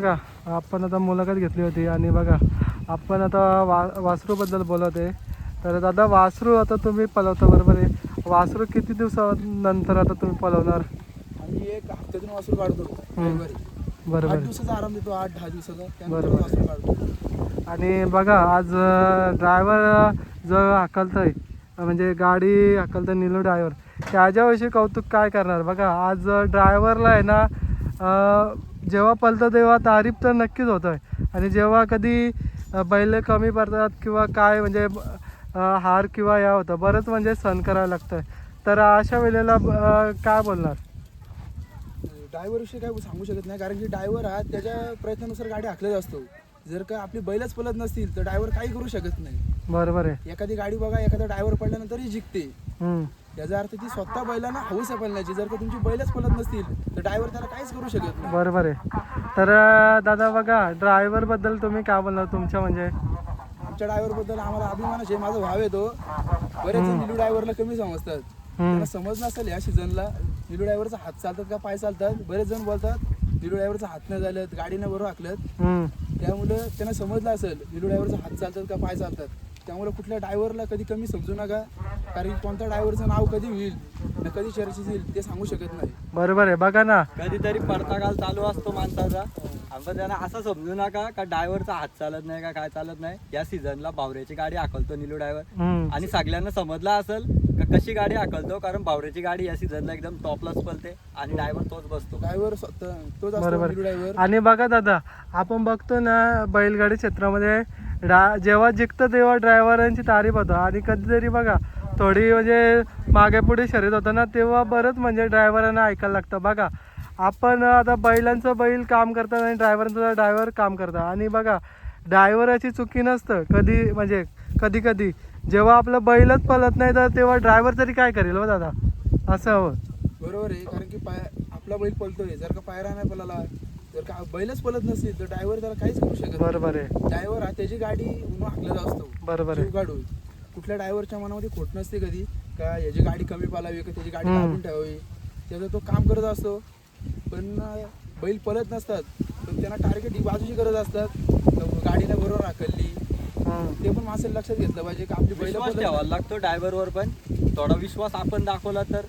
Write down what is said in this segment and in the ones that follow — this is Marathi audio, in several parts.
बघा आपण आता मुलाखत घेतली होती आणि बघा आपण आता वासरूबद्दल बोलत आहे. तर दादा वासरू आता तुम्ही पळवता बरोबर आहे. वासरू किती दिवसानंतर आता तुम्ही पळवणार? आम्ही एक हफ्त्यातून वासरू काढतो. बरोबर 8 दिवसाचा आराम देतो, 8-10 दिवसाचा त्यानंतर बरोबर. वासरू काढतो. आणि बघा आज ड्रायव्हर जो हाकलतोय म्हणजे गाडी हाकलतोय नीलू ड्रायव्हर, त्याच्याविषयी कौतुक काय करणार? बघा आज ड्रायव्हरला आहे ना जेव्हा पळतं तेव्हा तारीफ तर नक्कीच होतं आहे आणि जेव्हा कधी बैल कमी पडतात किंवा काय म्हणजे हार किंवा या होतं बरंच म्हणजे सहन करायला लागतं. तर अशा वेळेला काय बोलणार? ड्रायव्हरविषयी काय सांगू शकत नाही, कारण की ड्रायव्हर हा त्याच्या प्रयत्नानुसार गाडी हाकलेला असतो. जर का आपली बैलच पळत नसतील तर ड्रायव्हर काही करू शकत नाही. बरोबर आहे. एखादी गाडी बघा, एखादा ड्रायव्हर पडल्यानंतरही जिंकते. याचा अर्थ ती स्वतः बैलांना हौस आहे पळण्याची. जर का तुमची बैलच पळत नसतील तर ड्रायव्हर त्याला काहीच करू शकत नाही. बरोबर आहे. तर दादा बघा ड्रायव्हर बद्दल तुम्ही काय बोलणार? तुमच्या म्हणजे आमच्या ड्रायव्हर बद्दल आम्हाला अभिमानच आहे. माझा भाव आहे तो. बरेच जण नीलू ड्रायव्हरला कमी समजतात, त्यांना समज नसेल या सीझनला नीलू ड्रायव्हरचा हात चालतात का पाय चालतात. बरेच जण बोलतात नीलू ड्रायव्हरचा हात नाही झालं, गाडीनं बरोबर हाकलत. त्यामुळे त्यांना समजलं असेल नीलू ड्रायव्हरचा हात चालतात का पाय चालतात. त्यामुळे कुठल्या ड्रायव्हरला कधी कमी समजू नका, कारण कोणत्या ड्रायव्हरचं नाव कधी होईल ना कधी चर्चेत येईल ते सांगू शकत नाही. बरोबर आहे. बघा ना कधीतरी पडताकाल चालू असतो माणसाचा, आपण त्यांना असं समजू नका का ड्रायव्हरचा हात चालत नाही का काय चालत नाही. या सीझनला बावऱ्याची गाडी हाकलतो नीलू ड्रायव्हर आणि सगळ्यांना समजलं असेल का कशी गाडी हाकलतो, कारण बावऱ्याची गाडी या सीझनला एकदम टॉपलाच पळते आणि ड्रायव्हर तोच बसतो. ड्रायव्हर स्वतः तोच असतो बरोबर. नीलू ड्रायव्हर. आणि बघा दादा आपण बघतो ना बैलगाडी क्षेत्रामध्ये जेव्हा जिंकतं तेव्हा ड्रायव्हरांची तारीफ होतं आणि कधीतरी बघा थोडी म्हणजे मागे पुढे शर्यत होतं ना तेव्हा बरंच म्हणजे ड्रायव्हरांना ऐकायला लागतं. बघा आपण आता बैलांचं बैल काम करतात आणि ड्रायव्हरचं ड्रायव्हर काम करतात आणि बघा ड्रायव्हराची चुकी नसतं कधी म्हणजे कधी कधी जेव्हा आपलं बैलच पळत नाही तर तेव्हा ड्रायव्हर तरी काय करेल हो दादा? असं हवं. बरोबर आहे, कारण की आपला बैल पळतोय, जर का पायरा नाही पळाला, जर का बैलच पळत नसेल तर ड्रायव्हर त्याला काहीच करू शकत नाही. बरोबर आहे. ड्रायव्हर हा त्याची गाडी उन्हा हाकलेला असतो. बरोबर आहे. जीव काढून. कुठल्या ड्रायव्हरच्या मनामध्ये खोट नसते कधी का याची गाडी कमी पालावी का त्याची गाडी दाबून ठेवावी. त्याचं तो काम करत असतो. पण बैल पळत नसतात पण त्यांना टार्गेट ही बाजूची करत असतात. गाडीला बरोबर हाकलली ते पण माणसाला लक्षात घेतलं पाहिजे की आपली बैल विश्वास ठेवायला लागतो ड्रायव्हरवर, पण थोडा विश्वास आपण दाखवला तर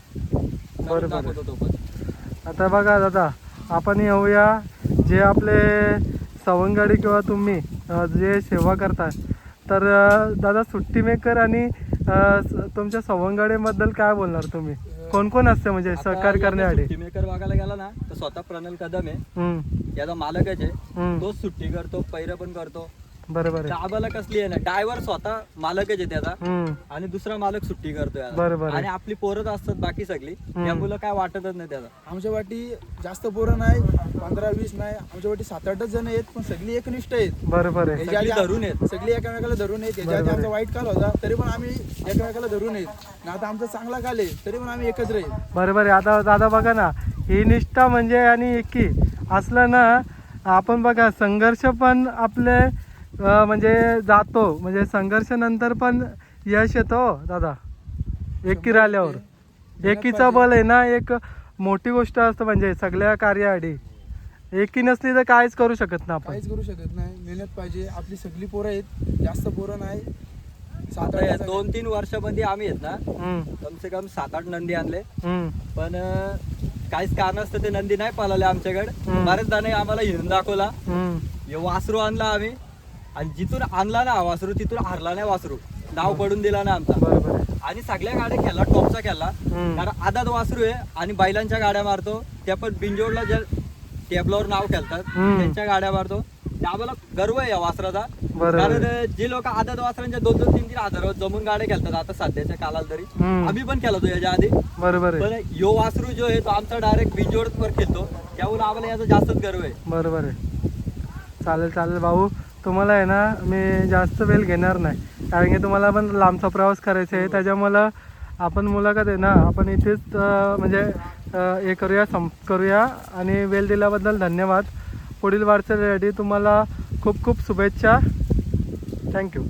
बरोबर. दाखवतो तो पण. आता बघा दादा आपण येऊया जे आपले सवंगडी किंवा तुम्ही जे सेवा करता तर दादा सुट्टी मेकर आणि तुमच्या सवंगडीबद्दल काय बोलणार तुम्ही? कोण कोण असते म्हणजे सहकार्य करण्यासाठी? सुट्टी मेकर बघायला गेला ना तर स्वतः प्रणल कदम आहे, याचा मालकच आहे. तोच सुट्टी करतो, पैर पण करतो. बरोबर आहे. आम्हाला कसली आहे ना ड्रायव्हर स्वतः मालकच आहे त्याचा आणि दुसरा मालक सुट्टी करतोय बरोबर. आणि आपली पोरच असतात बाकी सगळी, त्यामुळे काय वाटतच नाही त्याचा. आमच्या वाटी जास्त पोरं नाही, 15-20 नाही, आमच्या वाटी 7-8 जण आहेत, पण सगळी एकनिष्ठ आहेत. बरोबर आहे. याच्या आधी धरून आहेत. सगळी एकमेकाला धरून आहेत. याच्या आधी आमचा वाईट काल होता तरी पण आम्ही एकमेकाला धरून आहेत. आता आमचा चांगला काल आहे तरी पण आम्ही एकत्र आहेत. बरोबर आहे. आता दादा बघा ना ही निष्ठा म्हणजे आणि एकी असलं ना आपण बघा संघर्ष पण आपले म्हणजे जातो म्हणजे संघर्ष नंतर पण यश येतो दादा. एकी राहिल्यावर एकीचा बल आहे ना एक मोठी गोष्ट असतं म्हणजे सगळ्या कार्यासाठी. एकी नसली तर काहीच करू शकत नाही आपण. काहीच करू शकत नाही. मेहनत पाहिजे. आपली सगळी पोरं आहेत, जास्त पोरं नाही. 7-8 2-3 वर्षामध्ये आम्ही आहेत ना कम से कम 7-8 नंदी आणले, पण काहीच कारण असतं ते नंदी नाही पाळले आमच्याकडे. बरेच जण आम्हाला हिरून दाखवला, हे वासरू आणला आम्ही आणि जिथून आणला ना वासरू तिथून हरला नाही वासरू, नाव पडून दिला ना आमचा. बरोबर. आणि सगळ्या गाड्या खेळला, टॉपचा खेळला, कारण आदात वासरू आहे आणि बैलांच्या गाड्या मारतो. त्या पण बिंजोडला ज्या टेबलावर नाव खेळतात त्यांच्या गाड्या मारतो. आम्हाला गर्व आहे या वासराचा, कारण जे लोक आदात वासरांच्या 2-3 हजार जमून गाड्या खेळतात आता सध्याच्या कालात तरी आम्ही पण खेळतो याच्या आधी. बरोबर आहे. पण यो वासरू जो आहे तो आमचा डायरेक्ट बिंजोडवर खेळतो, त्यामुळे आम्हाला याचा जास्तच गर्व आहे. बरोबर आहे. चालेल भाऊ, तुम्हाला आहे ना मी जास्त वेळ घेणार नाही कारण की तुम्हाला पण लांबचा प्रवास करायचा आहे. त्याच्यामुळं आपण मुलाखत आहे ना आपण इथेच म्हणजे हे करूया आणि वेळ दिल्याबद्दल धन्यवाद. पुढील वाटचालीसाठी तुम्हाला खूप खूप शुभेच्छा. थँक्यू.